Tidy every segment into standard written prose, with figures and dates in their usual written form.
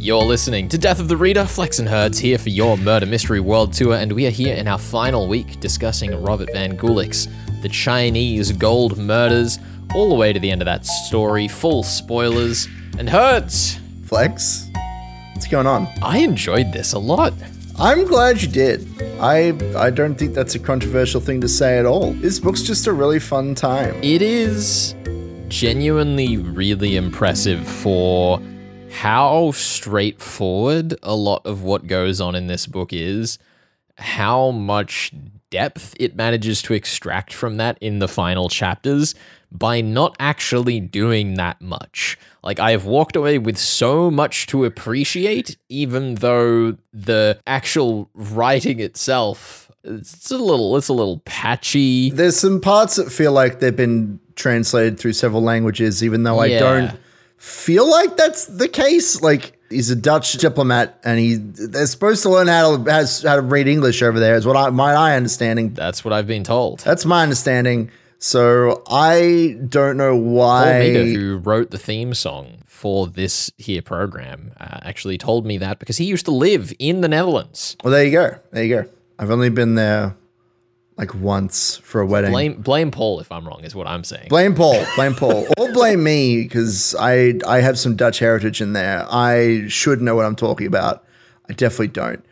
You're listening to Death of the Reader. Flex and Herds here for your Murder Mystery World Tour, and we are here in our final week discussing Robert van Gulik's The Chinese Gold Murders, all the way to the end of that story, full spoilers. And Herds! Flex? What's going on? I enjoyed this a lot. I'm glad you did. I don't think that's a controversial thing to say at all. This book's just a really fun time. It is genuinely really impressive for how straightforward a lot of what goes on in this book is, how much depth it manages to extract from that in the final chapters by not actually doing that much. Like, I have walked away with so much to appreciate, even though the actual writing itself, it's a little patchy. There's some parts that feel like they've been translated through several languages, even though I don't feel like that's the case. Like, he's a Dutch diplomat, and they're supposed to learn how to read English over there, is what my understanding. That's what I've been told. That's my understanding. So I don't know why. Paul Meader, who wrote the theme song for this here program, actually told me that because he used to live in the Netherlands. Well, there you go. There you go. I've only been there like once for a wedding. Blame Paul if I'm wrong, is what I'm saying. Blame Paul. Blame Paul. Or blame me, because I have some Dutch heritage in there. I should know what I'm talking about. I definitely don't.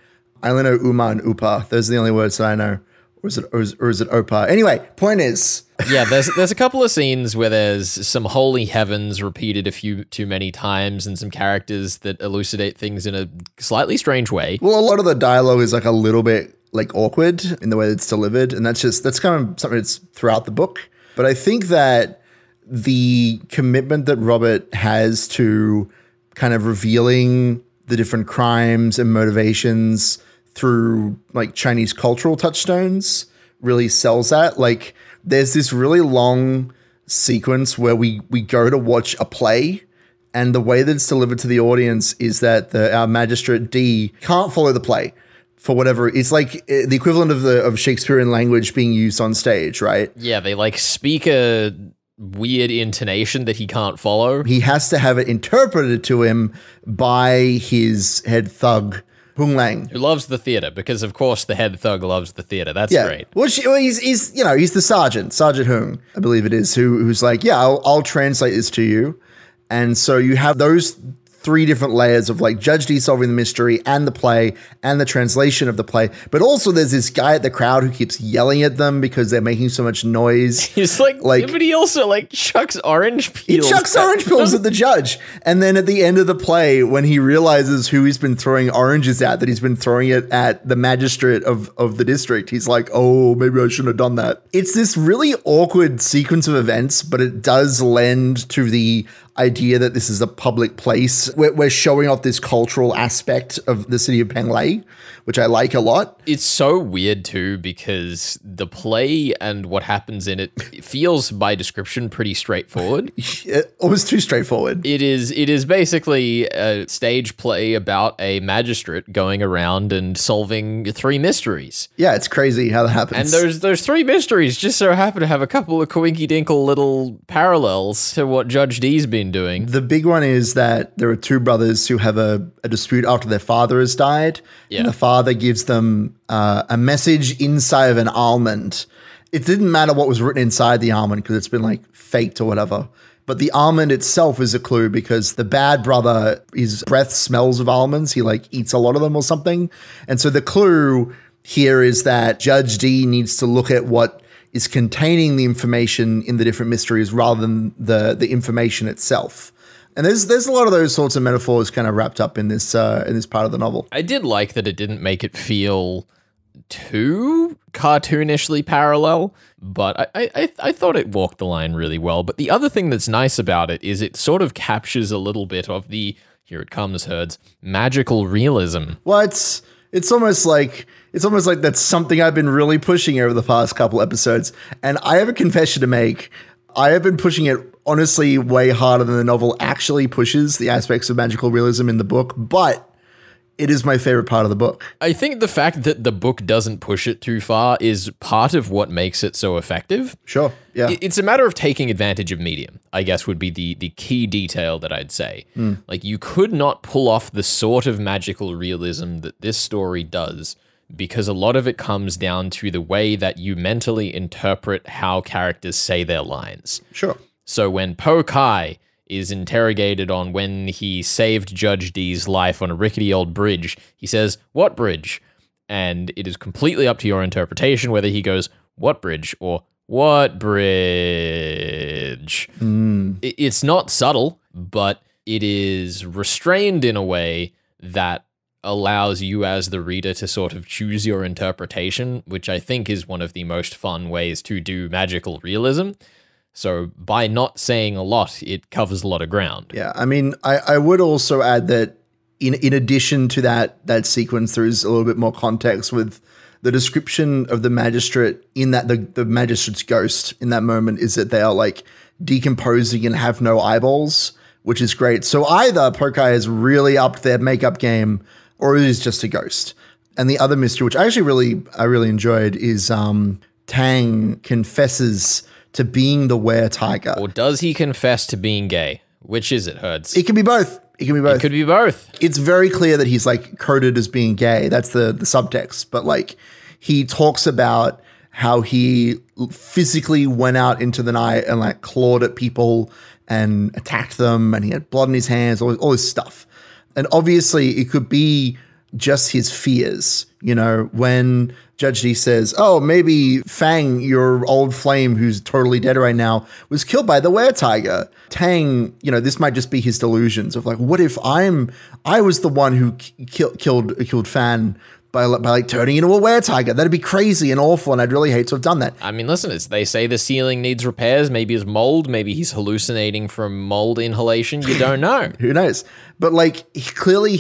I only know Uma and Upa. Those are the only words that I know. Or is it Opa? Anyway, point is. Yeah, there's a couple of scenes where there's some holy heavens repeated a few too many times and some characters that elucidate things in a slightly strange way. Well, a lot of the dialogue is like a little bit like awkward in the way it's delivered, and that's kind of something that's throughout the book. But I think that the commitment that Robert has to kind of revealing the different crimes and motivations through like Chinese cultural touchstones really sells that. Like, there's this really long sequence where we go to watch a play, and the way that it's delivered to the audience is that our magistrate D can't follow the play for whatever. It's like the equivalent of Shakespearean language being used on stage, right? Yeah, they like speak a weird intonation that he can't follow. He has to have it interpreted to him by his head thug, Hung Lang, who loves the theater, because of course the head thug loves the theater. That's great. Well, he's the Sergeant Hung, I believe it is, who's like, yeah, I'll translate this to you. And so you have those three different layers of like Judge D solving the mystery and the play and the translation of the play. But also there's this guy at the crowd who keeps yelling at them because they're making so much noise. He's like but he also like chucks orange peels. He chucks orange peels at the judge. And then at the end of the play, when he realizes who he's been throwing oranges at, that he's been throwing it at the magistrate of the district, he's like, oh, maybe I shouldn't have done that. It's this really awkward sequence of events, but it does lend to the idea that this is a public place. We're showing off this cultural aspect of the city of Penglai, which I like a lot. It's so weird too, because the play and what happens in it feels by description pretty straightforward. Almost too straightforward. It is basically a stage play about a magistrate going around and solving three mysteries. Yeah, it's crazy how that happens. And those three mysteries just so happen to have a couple of coinky-dinkle little parallels to what Judge D's been doing. The big one is that there are two brothers who have a dispute after their father has died. Yeah. And the father gives them a message inside of an almond. It didn't matter what was written inside the almond because it's been like faked or whatever. But the almond itself is a clue because the bad brother, his breath smells of almonds. He like eats a lot of them or something. And so the clue here is that Judge D needs to look at what is containing the information in the different mysteries rather than the information itself. And there's a lot of those sorts of metaphors kind of wrapped up in this part of the novel. I did like that it didn't make it feel too cartoonishly parallel, but I thought it walked the line really well. But the other thing that's nice about it is it sort of captures a little bit of the, here it comes, Herds, magical realism. Well, it's almost like that's something I've been really pushing over the past couple episodes. And I have a confession to make. I have been pushing it honestly way harder than the novel actually pushes the aspects of magical realism in the book. But it is my favorite part of the book. I think the fact that the book doesn't push it too far is part of what makes it so effective. Sure, yeah. It's a matter of taking advantage of medium, I guess would be the key detail that I'd say. Like, you could not pull off the sort of magical realism that this story does, because a lot of it comes down to the way that you mentally interpret how characters say their lines. Sure. So when Po Kai is interrogated on when he saved Judge D's life on a rickety old bridge, he says, "What bridge?" And it is completely up to your interpretation whether he goes, "What bridge?" or "What bridge?" It's not subtle, but it is restrained in a way that allows you as the reader to sort of choose your interpretation, which I think is one of the most fun ways to do magical realism. So by not saying a lot, it covers a lot of ground. Yeah, I mean, I would also add that in addition to that sequence, there is a little bit more context with the description of the magistrate in that the magistrate's ghost in that moment is that they are like decomposing and have no eyeballs, which is great. So either Po Kai has really upped their makeup game or it is just a ghost. And the other mystery, which I really enjoyed, is Tang confesses to being the were-tiger. Or does he confess to being gay? Which is it, Herds? It can be both. It can be both. It could be both. It's very clear that he's like coded as being gay. That's the subtext. But like he talks about how he physically went out into the night and like clawed at people and attacked them, and he had blood in his hands, all this stuff. And obviously it could be just his fears, you know, when Judge D says, "Oh, maybe Fang, your old flame who's totally dead right now, was killed by the were-tiger." Tang, you know, this might just be his delusions of like, what if I was the one who killed Fan by like turning into a were-tiger? That'd be crazy and awful, and I'd really hate to have done that. I mean, listen, they say the ceiling needs repairs. Maybe it's mold. Maybe he's hallucinating from mold inhalation. You don't know. Who knows? But like, clearly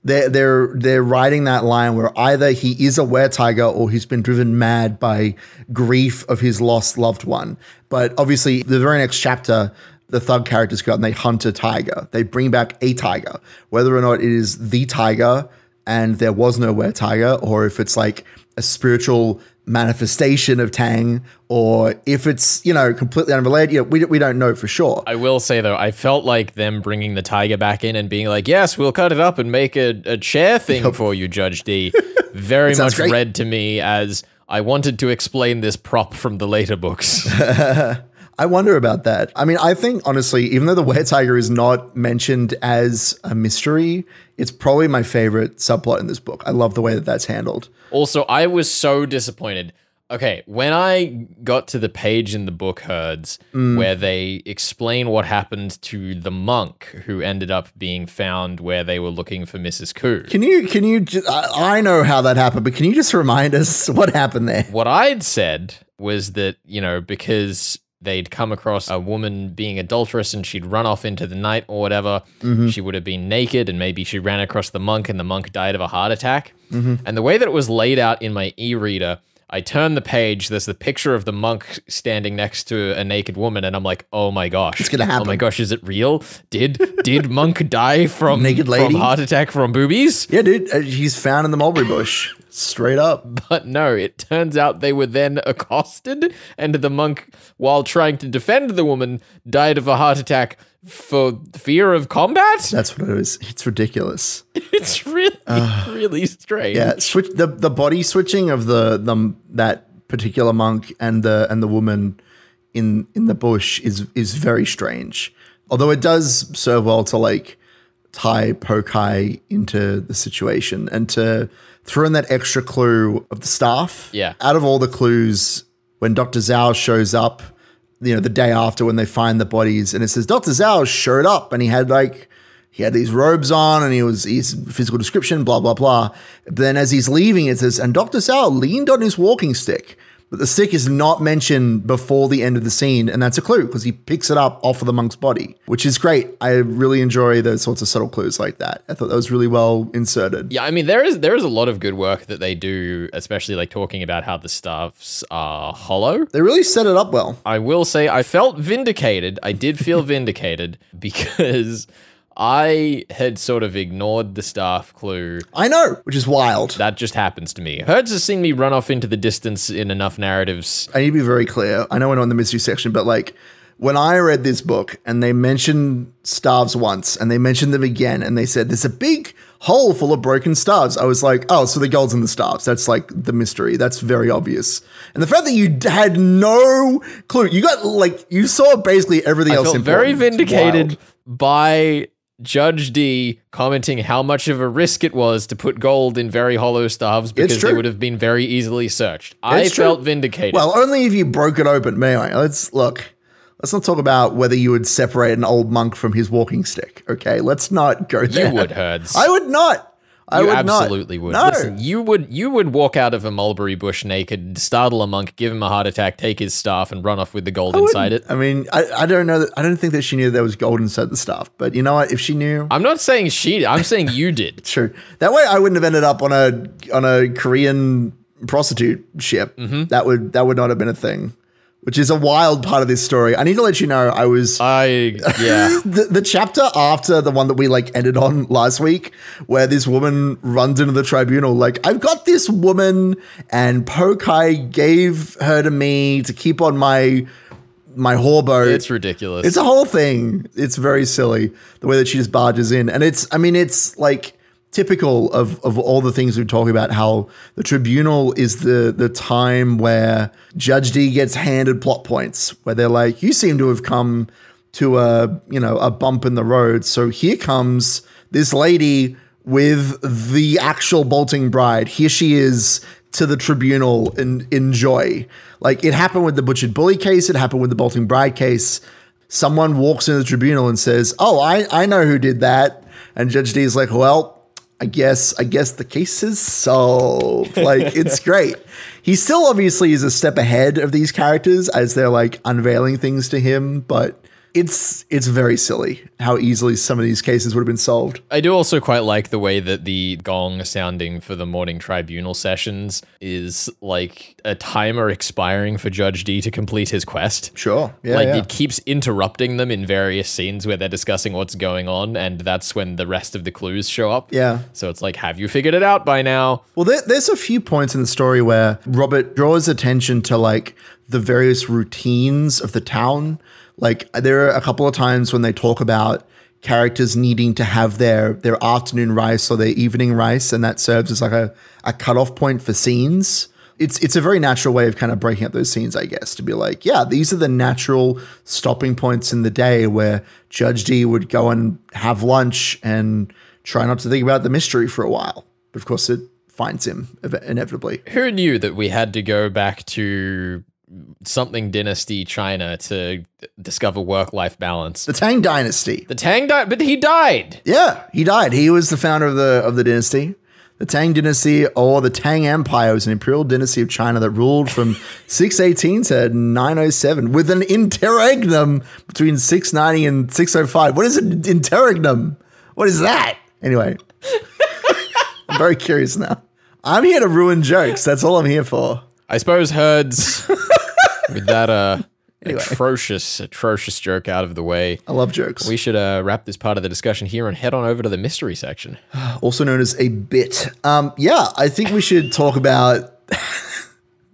they're writing that line where either he is a were-tiger or he's been driven mad by grief of his lost loved one. But obviously, the very next chapter, the thug characters go out and they hunt a tiger. They bring back a tiger. Whether or not it is the tiger and there was no were-tiger, or if it's like a spiritual manifestation of Tang, or if it's, you know, completely unrelated, you know, we don't know for sure. I will say, though, I felt like them bringing the tiger back in and being like, "Yes, we'll cut it up and make a chair thing for you, Judge D," very much great. read to me as I wanted to explain this prop from the later books. I wonder about that. I mean, I think, honestly, even though the were-tiger is not mentioned as a mystery, it's probably my favorite subplot in this book. I love the way that that's handled. Also, I was so disappointed. Okay, when I got to the page in the book, Herds, where they explain what happened to the monk who ended up being found where they were looking for Mrs. Koo. Can you just, I know how that happened, but can you just remind us what happened there? What I'd said was that, you know, because they'd come across a woman being adulterous and she'd run off into the night or whatever. She would have been naked, and maybe she ran across the monk and the monk died of a heart attack. And the way that it was laid out in my e-reader, I turn the page, there's the picture of the monk standing next to a naked woman, and I'm like, oh my gosh. It's gonna happen. Oh my gosh, is it real? Did monk die from naked lady? From heart attack from boobies? Yeah, dude, he's found in the mulberry bush. Straight up. But no, it turns out they were then accosted, and the monk, while trying to defend the woman, died of a heart attack for fear of combat? That's what it is. It's ridiculous. It's really, really strange. Yeah, the body switching of that particular monk and the woman in the bush is very strange. Although it does serve well to like tie Po Kai into the situation and to throw in that extra clue of the staff. Yeah. Out of all the clues, when Dr. Zhao shows up, you know, the day after when they find the bodies, and it says Dr. Zhao showed up and he had these robes on and his physical description, blah, blah, blah. But then as he's leaving, it says, and Dr. Zhao leaned on his walking stick. But the stick is not mentioned before the end of the scene, and that's a clue because he picks it up off of the monk's body, which is great. I really enjoy those sorts of subtle clues like that. I thought that was really well inserted. Yeah, I mean, there is a lot of good work that they do, especially like talking about how the staffs are hollow. They really set it up well. I will say I felt vindicated. I did feel vindicated because I had sort of ignored the staff clue. I know, which is wild. That just happens to me. Herds has seen me run off into the distance in enough narratives. I need to be very clear. I know we're not in the mystery section, but like when I read this book and they mentioned staves once and they mentioned them again and they said there's a big hole full of broken staves, I was like, oh, so the gold's in the staves. That's like the mystery. That's very obvious. And the fact that you had no clue, you saw basically everything else. I felt very vindicated by Judge D commenting how much of a risk it was to put gold in very hollow staves because they would have been very easily searched. I felt vindicated. Well, only if you broke it open. Anyway, let's not talk about whether you would separate an old monk from his walking stick. Okay, let's not go there. You would, Herds. I would not. I would absolutely not. would. No. Listen, you would walk out of a mulberry bush naked, startle a monk, give him a heart attack, take his staff, and run off with the gold inside it. I mean, I don't know. I don't think that she knew there was gold inside the staff. But you know what? If she knew, I'm not saying she did. I'm saying you did. True. That way, I wouldn't have ended up on a Korean prostitute ship. Mm-hmm. That would not have been a thing. Which is a wild part of this story. I need to let you know the chapter after the one that we like ended on last week, where this woman runs into the tribunal, like, I've got this woman and Pokai gave her to me to keep on my whore boat. It's ridiculous. It's a whole thing. It's very silly the way that she just barges in. And it's like typical of all the things we're talking about, how the tribunal is the time where Judge D gets handed plot points where they're like, you seem to have come to a bump in the road. So here comes this lady with the actual bolting bride. Here she is to the tribunal and enjoy. Like it happened with the butchered bully case. It happened with the bolting bride case. Someone walks into the tribunal and says, oh, I know who did that. And Judge D is like, well, I guess the case is solved. Like, it's great. He still obviously is a step ahead of these characters as they're like unveiling things to him, but it's very silly how easily some of these cases would have been solved. I do also quite like the way that the gong sounding for the morning tribunal sessions is like a timer expiring for Judge D to complete his quest. Sure. Yeah. It keeps interrupting them in various scenes where they're discussing what's going on, and that's when the rest of the clues show up. Yeah. So it's like, have you figured it out by now? Well, there's a few points in the story where Robert draws attention to like the various routines of the town. Like there are a couple of times when they talk about characters needing to have their afternoon rice or their evening rice, and that serves as like a cutoff point for scenes. It's a very natural way of kind of breaking up those scenes, I guess, to be like, yeah, these are the natural stopping points in the day where Judge D would go and have lunch and try not to think about the mystery for a while. But of course, it finds him inevitably. Who knew that we had to go back to something dynasty China to discover work-life balance? The Tang Dynasty. But he died. Yeah, he died. He was the founder of the dynasty. The Tang Dynasty, or the Tang Empire, was an imperial dynasty of China that ruled from 618 to 907 with an interregnum between 690 and 605. What is an interregnum? What is that? Anyway, I'm very curious now. I'm here to ruin jokes. That's all I'm here for. I suppose Herds, with that atrocious joke out of the way. I love jokes. We should wrap this part of the discussion here and head on over to the mystery section. Also known as a bit. Yeah, I think we should talk about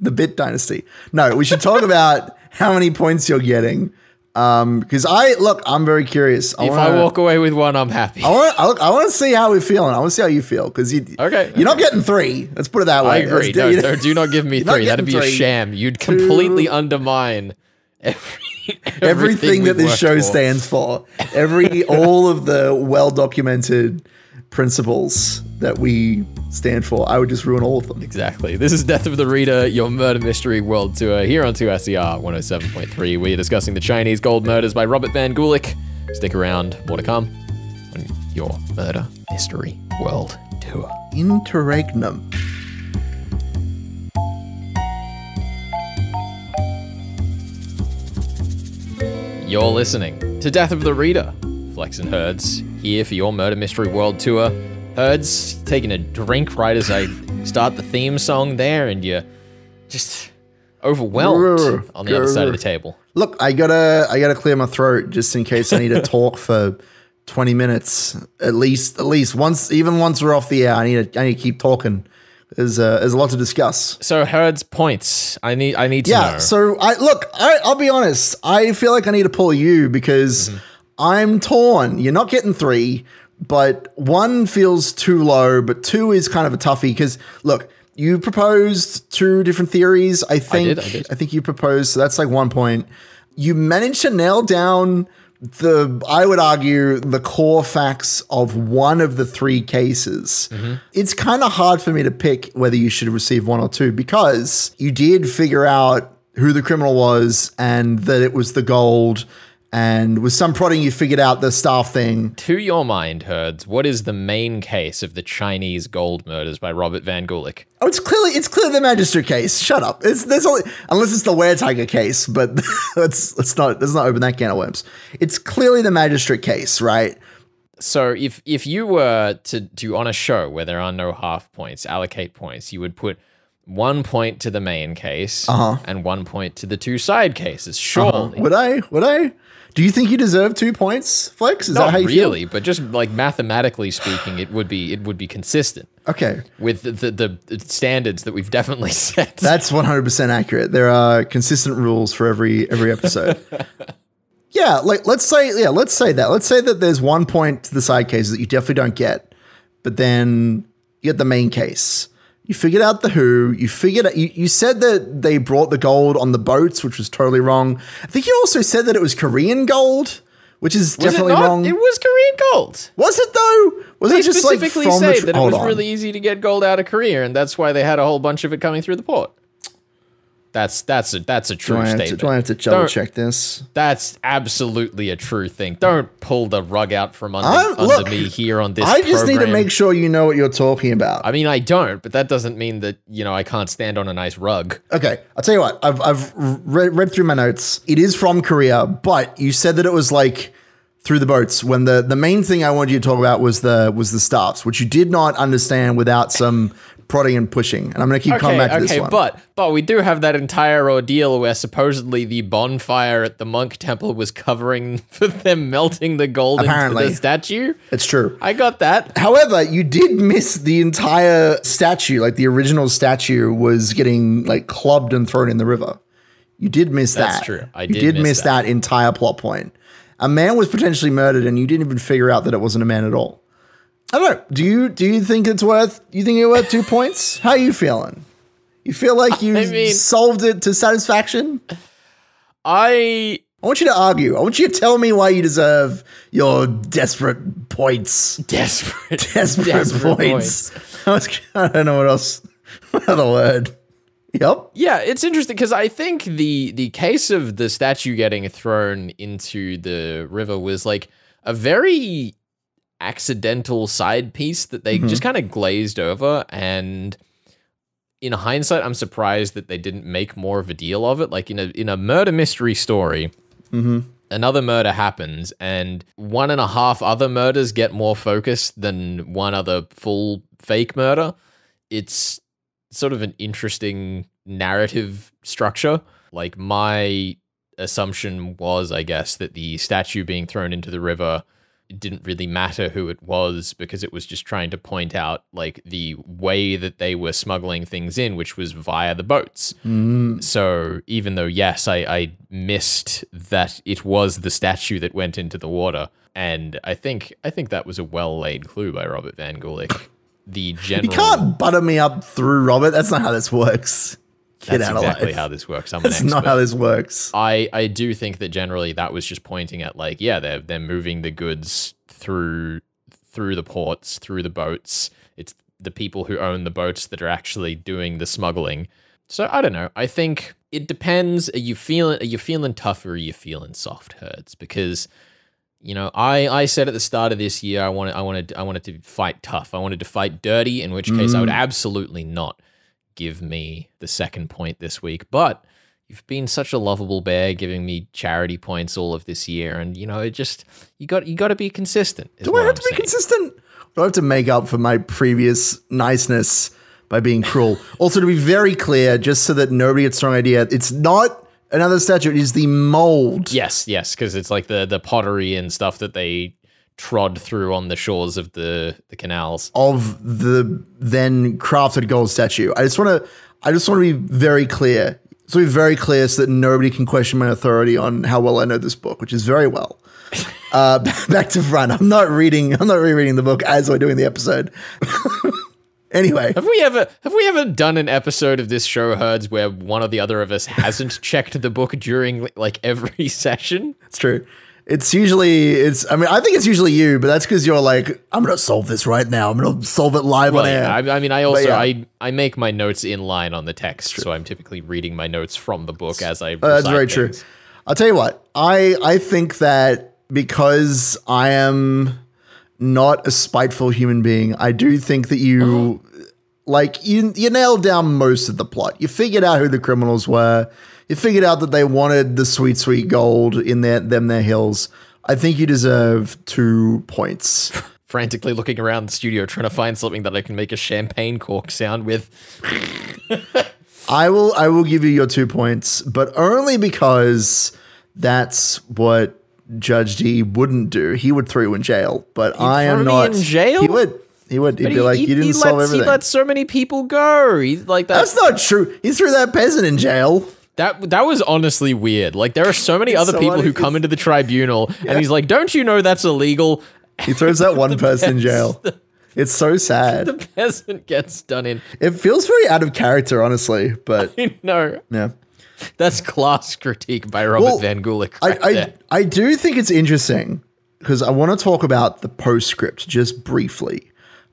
the bit dynasty. No, we should talk about how many points you're getting. Because I'm very curious. If I walk away with one, I'm happy. I want to see how we're feeling. I want to see how you feel, because you're not getting 3. Let's put it that way. I agree. No, do not give me 3. That'd be a sham. You'd completely undermine everything that this show stands for. All of the well-documented principles that we stand for. I would just ruin all of them. Exactly. This is Death of the Reader, your murder mystery world tour here on 2SER 107.3. We are discussing the Chinese gold murders by Robert van Gulik. Stick around, more to come on your murder mystery world tour. Interregnum. You're listening to Death of the Reader. Flex and Herds here for your murder mystery world tour. Herds taking a drink right as I start the theme song there, and you're just overwhelmed on the other side of the table. Look, I gotta clear my throat just in case I need to talk for 20 minutes at least once, even once we're off the air. I need to keep talking. There's a lot to discuss. So Herd's points. I need to know. Yeah. So I'll be honest. I feel like I need to pull you because I'm torn. You're not getting 3, but 1 feels too low, but 2 is kind of a toughie because look, you proposed 2 different theories. I did. I think you proposed. So that's like 1 point. You managed to nail down I would argue, the core facts of one of the 3 cases. It's kind of hard for me to pick whether you should receive 1 or 2 because you did figure out who the criminal was and that it was the gold. And with some prodding, you figured out the staff thing. To your mind, Herds, what is the main case of the Chinese gold murders by Robert van Gulik? Oh, it's clearly the magistrate case. Shut up. There's only, unless it's the Were-Tiger case, but let's not open that can of worms. It's clearly the magistrate case, right? So if you were to on a show where there are no half points, allocate points, you would put 1 point to the main case and 1 point to the 2 side cases. Surely. Would I? Do you think you deserve 2 points, Flex? Is that how you feel? Not really, but just like mathematically speaking, it would be consistent. Okay. With the standards that we've definitely set. That's 100% accurate. There are consistent rules for every episode. Yeah, like let's say that. Let's say that there's 1 point to the side cases that you definitely don't get, but then you get the main case. You figured out the who. You figured out, you said that they brought the gold on the boats, which was totally wrong. I think you also said that it was Korean gold, which is definitely wrong. It was Korean gold. Was it though? Was it just like specifically say that it was really easy to get gold out of Korea, and that's why they had a whole bunch of it coming through the port? That's a true statement. Do I have to double check this? That's absolutely a true thing. Don't pull the rug out from under me here on this program. I just need to make sure you know what you're talking about. I mean, I don't, but that doesn't mean that, I can't stand on a nice rug. Okay, I'll tell you what. I've read through my notes. It is from Korea, but you said that it was like through the boats when the main thing I wanted you to talk about was the staffs, which you did not understand without some prodding and pushing, and I'm going to keep coming back to this one. But we do have that entire ordeal where supposedly the bonfire at the monk temple was covering for them melting the gold into the statue. It's true. I got that. However, you did miss the entire statue. Like the original statue was getting like clubbed and thrown in the river. You did miss that. That's true. You did miss that entire plot point. A man was potentially murdered, and you didn't even figure out that it wasn't a man at all. I don't know. Do you think it's worth? You think you're worth 2 points? How are you feeling? You feel like you solved it to satisfaction? I want you to argue. I want you to tell me why you deserve your desperate points. Desperate points. I don't know what else. What other word? Yep. Yeah, it's interesting because I think the case of the statue getting thrown into the river was like a very accidental side piece that they just kind of glazed over, and in hindsight I'm surprised that they didn't make more of a deal of it. Like in a murder mystery story, another murder happens and 1.5 other murders get more focus than one other full fake murder. It's sort of an interesting narrative structure. Like my assumption was, I guess, that the statue being thrown into the river, it didn't really matter who it was because it was just trying to point out like the way that they were smuggling things in, which was via the boats. So even though, yes, I missed that it was the statue that went into the water. And I think that was a well-laid clue by Robert van Gulik. The general... You can't butter me up through Robert. That's not how this works. That's exactly how this works. I'm an expert. That's not how this works. I do think that generally that was just pointing at like, yeah, they're moving the goods through the ports, through the boats. It's the people who own the boats that are actually doing the smuggling. So I don't know. I think it depends. Are you feeling tough or are you feeling soft, Herds? Because I said at the start of this year I wanted to fight tough. I wanted to fight dirty, in which case I would absolutely not give me the 2nd point this week. But you've been such a lovable bear, giving me charity points all of this year, and you got to be consistent. Do I have to be consistent? Do I have to make up for my previous niceness by being cruel? Also, to be very clear, just so that nobody gets the wrong idea, it's not another statue. It is the mold. Yes, because it's like the pottery and stuff that they trod through on the shores of the canals. Of the then crafted gold statue. I just want to be very clear. So be very clear so that nobody can question my authority on how well I know this book, which is very well. Back to front. I'm not rereading the book as we're doing the episode. Anyway, have we ever done an episode of this show, Herds, where one or the other of us hasn't checked the book during like every session? It's true. I think it's usually you, but that's because you're like, I'm going to solve this right now. I'm going to solve it live on air. I make my notes in line on the text, so I'm typically reading my notes from the book as I That's very things. True. I'll tell you what, I think that because I am not a spiteful human being, I do think that you nailed down most of the plot. You figured out who the criminals were. You figured out that they wanted the sweet, sweet gold in their hills. I think you deserve 2 points. Frantically looking around the studio trying to find something that I can make a champagne cork sound with. I will give you your 2 points, but only because that's what Judge D wouldn't do. He would throw you in jail, but I am not. In jail? He would. He'd be like, you didn't solve everything. He let so many people go. That's not true. He threw that peasant in jail. That was honestly weird. Like, there are so many other people who come into the tribunal, and he's like, don't you know that's illegal? He throws that one person in jail. It's so sad. The peasant gets done in. It feels very out of character, honestly, but I know. Yeah. That's class critique by Robert van Gulik. I do think it's interesting because I want to talk about the postscript just briefly,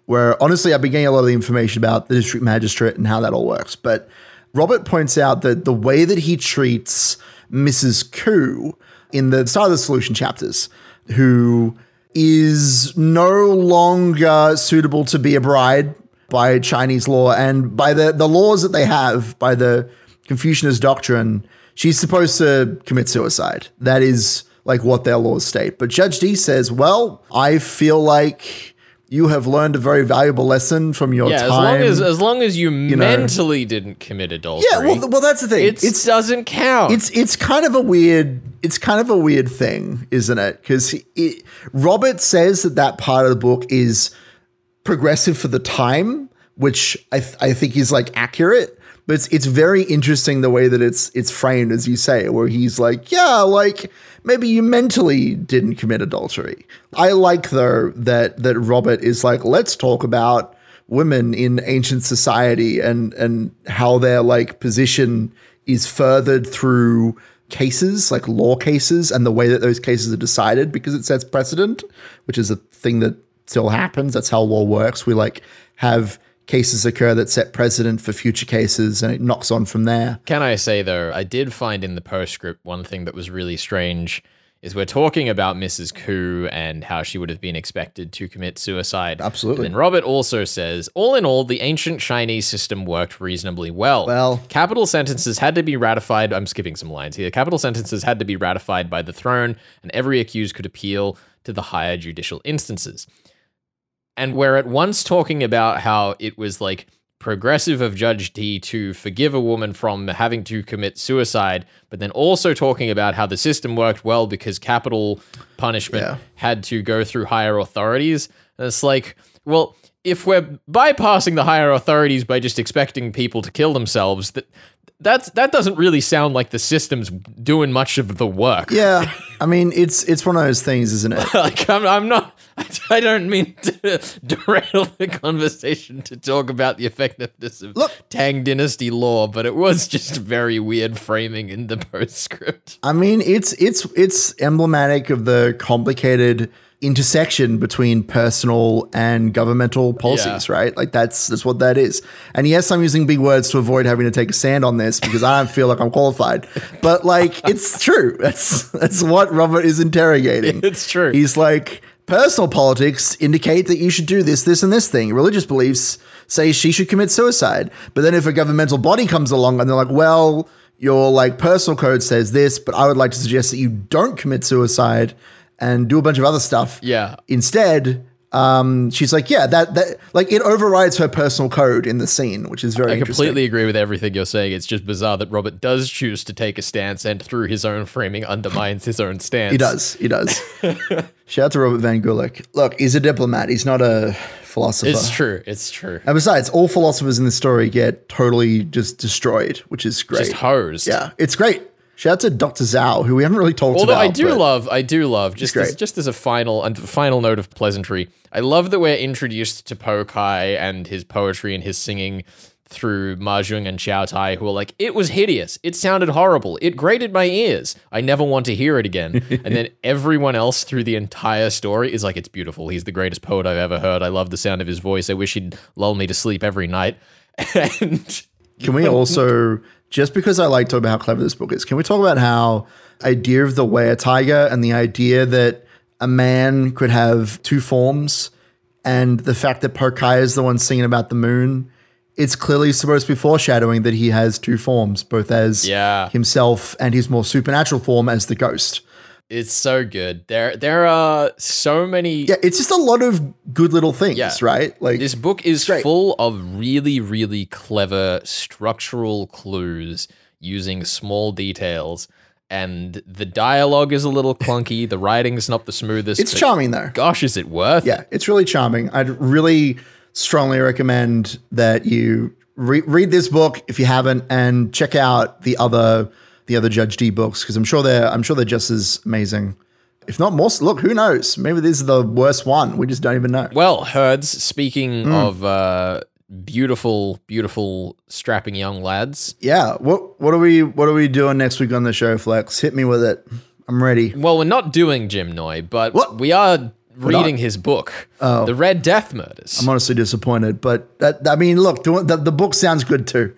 where honestly I've been getting a lot of the information about the district magistrate and how that all works. But Robert points out that the way that he treats Mrs. Koo in the start of the solution chapters, who is no longer suitable to be a bride by Chinese law and by the laws that they have, by the Confucianist doctrine, she's supposed to commit suicide. That is like what their laws state. But Judge D says, well, I feel like you have learned a very valuable lesson from your time. As long as you mentally didn't commit adultery. Yeah, well, that's the thing. It doesn't count. It's kind of a weird thing, isn't it? Because Robert says that part of the book is progressive for the time, which I think is like accurate. But it's very interesting the way that it's framed, as you say, where he's like, yeah, like maybe you mentally didn't commit adultery. I like, though, that Robert is like, let's talk about women in ancient society and how their like position is furthered through cases, like law cases, and the way that those cases are decided, because it sets precedent, which is a thing that still happens. That's how law works. We like have cases occur that set precedent for future cases, and it knocks on from there. Can I say, though, I did find in the postscript one thing that was really strange is we're talking about Mrs. Koo and how she would have been expected to commit suicide. Absolutely. And Robert also says, all in all, the ancient Chinese system worked reasonably well. Capital sentences had to be ratified. I'm skipping some lines here. Capital sentences had to be ratified by the throne, and every accused could appeal to the higher judicial instances. And we're at once talking about how it was like progressive of Judge D to forgive a woman from having to commit suicide, but then also talking about how the system worked well because capital punishment had to go through higher authorities. And it's like, well, if we're bypassing the higher authorities by just expecting people to kill themselves, that doesn't really sound like the system's doing much of the work. Yeah, I mean, it's one of those things, isn't it? Like, I don't mean to derail the conversation to talk about the effectiveness of Tang Dynasty law, but it was just very weird framing in the postscript. I mean, it's emblematic of the complicated intersection between personal and governmental policies, right? Like that's what that is. And yes, I'm using big words to avoid having to take a stand on this because I don't feel like I'm qualified. But like, it's true. That's what Robert is interrogating. It's true. He's like, personal politics indicate that you should do this, this, and this thing. Religious beliefs say she should commit suicide. But then if a governmental body comes along and they're like, well, your like personal code says this, but I would like to suggest that you don't commit suicide and do a bunch of other stuff. Yeah. Instead, She's like, yeah, that like it overrides her personal code in the scene, which is very interesting. I completely agree with everything you're saying. It's just bizarre that Robert does choose to take a stance and through his own framing undermines his own stance. He does. Shout out to Robert van Gulik. Look, he's a diplomat. He's not a philosopher. It's true. And besides, all philosophers in this story get totally just destroyed, which is great. Just hosed. Yeah, it's great. Shout out to Dr. Zhao, who we haven't really talked Although about. I do love, just as a final note of pleasantry, I love that we're introduced to Po Kai and his poetry and his singing through Ma Jung and Xiao Tai, who are like, it was hideous, it sounded horrible, it grated my ears, I never want to hear it again. And then everyone else through the entire story is like, it's beautiful, he's the greatest poet I've ever heard, I love the sound of his voice, I wish he'd lull me to sleep every night. And can we also, just because I like talking about how clever this book is, can we talk about how idea of the were tiger and the idea that a man could have two forms and the fact that Po Kai is the one singing about the moon, it's clearly supposed to be foreshadowing that he has two forms, both as himself and his more supernatural form as the ghost. It's so good. There are so many. Yeah, it's just a lot of good little things, right? Like this book is full of really, really clever structural clues using small details. And the dialogue is a little clunky. The writing's not the smoothest. It's charming though. Gosh, is it worth? Yeah, it's really charming. I'd really strongly recommend that you read this book if you haven't, and check out the other Judge D books, because I'm sure they're just as amazing, if not more. Look, who knows? Maybe this is the worst one. We just don't even know. Well, Herds, speaking of beautiful, beautiful, strapping young lads. Yeah. What are we doing next week on the show, Flex? Hit me with it. I'm ready. Well, we're not doing Jim Noy, but we are reading his book, The Red Death Murders. I'm honestly disappointed, but I mean, look, the book sounds good too.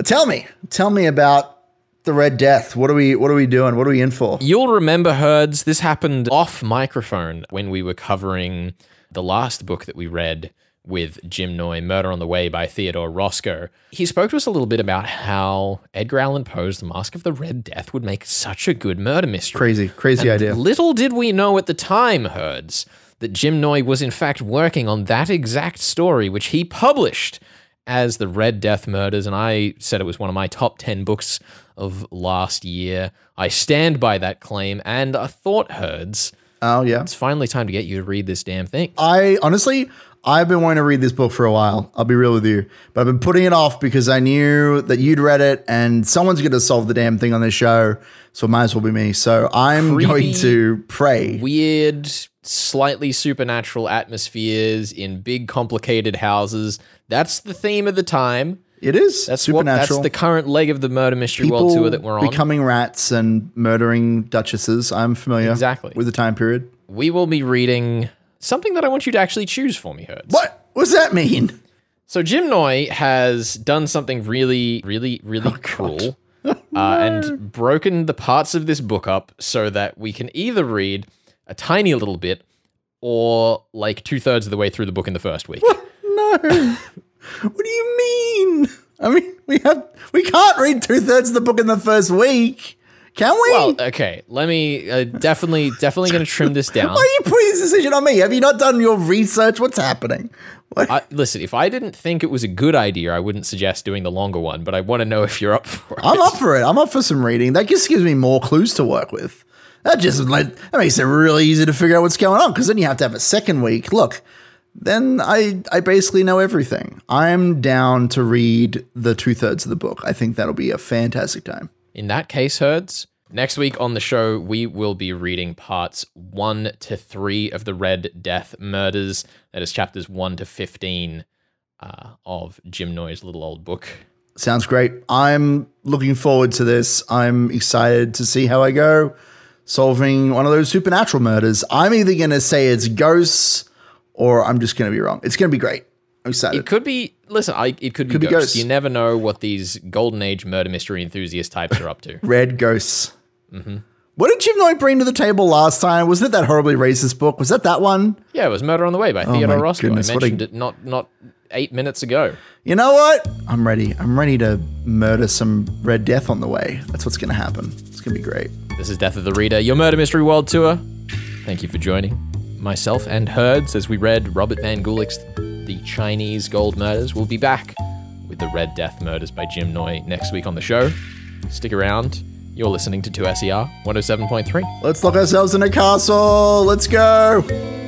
Tell me about The Red Death. What are we doing? What are we in for? You'll remember, Herds, this happened off microphone when we were covering the last book that we read with Jim Noy, Murder on the Way by Theodore Roscoe. He spoke to us a little bit about how Edgar Allan Poe's The Mask of the Red Death would make such a good murder mystery. Crazy idea. Little did we know at the time, Herds, that Jim Noy was in fact working on that exact story, which he published as The Red Death Murders, and I said it was one of my top 10 books of last year. I stand by that claim, and I thought, Herds, it's finally time to get you to read this damn thing. I've been wanting to read this book for a while. I'll be real with you, but I've been putting it off because I knew that you'd read it and someone's going to solve the damn thing on this show. So it might as well be me. So I'm going to pray. Weird, slightly supernatural atmospheres in big, complicated houses. That's the theme of the time. It is. That's supernatural. That's the current leg of the murder mystery world tour that we're on. Becoming rats and murdering duchesses. I'm familiar with the time period. We will be reading something that I want you to actually choose for me, Herds. What does that mean? So Jim Noy has done something really, really, really cool and broken the parts of this book up so that we can either read a tiny little bit or like 2/3 of the way through the book in the first week. What? No. What do you mean? I mean, we can't read 2/3 of the book in the first week. Can we? Well, okay. Let me definitely going to trim this down. Why are you putting this decision on me? Have you not done your research? What's happening? Listen, if I didn't think it was a good idea, I wouldn't suggest doing the longer one, but I want to know if you're up for it. I'm up for it. I'm up for some reading. That just gives me more clues to work with. That makes it really easy to figure out what's going on, because then you have to have a second week. Look, then I basically know everything. I'm down to read the 2/3 of the book. I think that'll be a fantastic time. In that case, Herds, next week on the show, we will be reading parts 1 to 3 of The Red Death Murders. That is chapters 1 to 15 of Jim Noy's little old book. Sounds great. I'm looking forward to this. I'm excited to see how I go solving one of those supernatural murders. I'm either going to say it's ghosts or I'm just going to be wrong. It's going to be great. I'm excited. It could be, it could be ghosts. You never know what these golden age murder mystery enthusiast types are up to. Red ghosts. Mm-hmm. What did Jim Noy bring to the table last time? Was it that horribly racist book? Was that one? Yeah, it was Murder on the Way by Theodore Roscoe. I mentioned it not 8 minutes ago. You know what? I'm ready. I'm ready to murder some Red Death on the way. That's what's going to happen. It's going to be great. This is Death of the Reader, your murder mystery world tour. Thank you for joining. myself and Herds as we read Robert van Gulik's The Chinese Gold Murders. We'll be back with the Red Death Murders by Jim Noy next week on the show. Stick around. You're listening to 2SER 107.3. Let's lock ourselves in a castle. Let's go.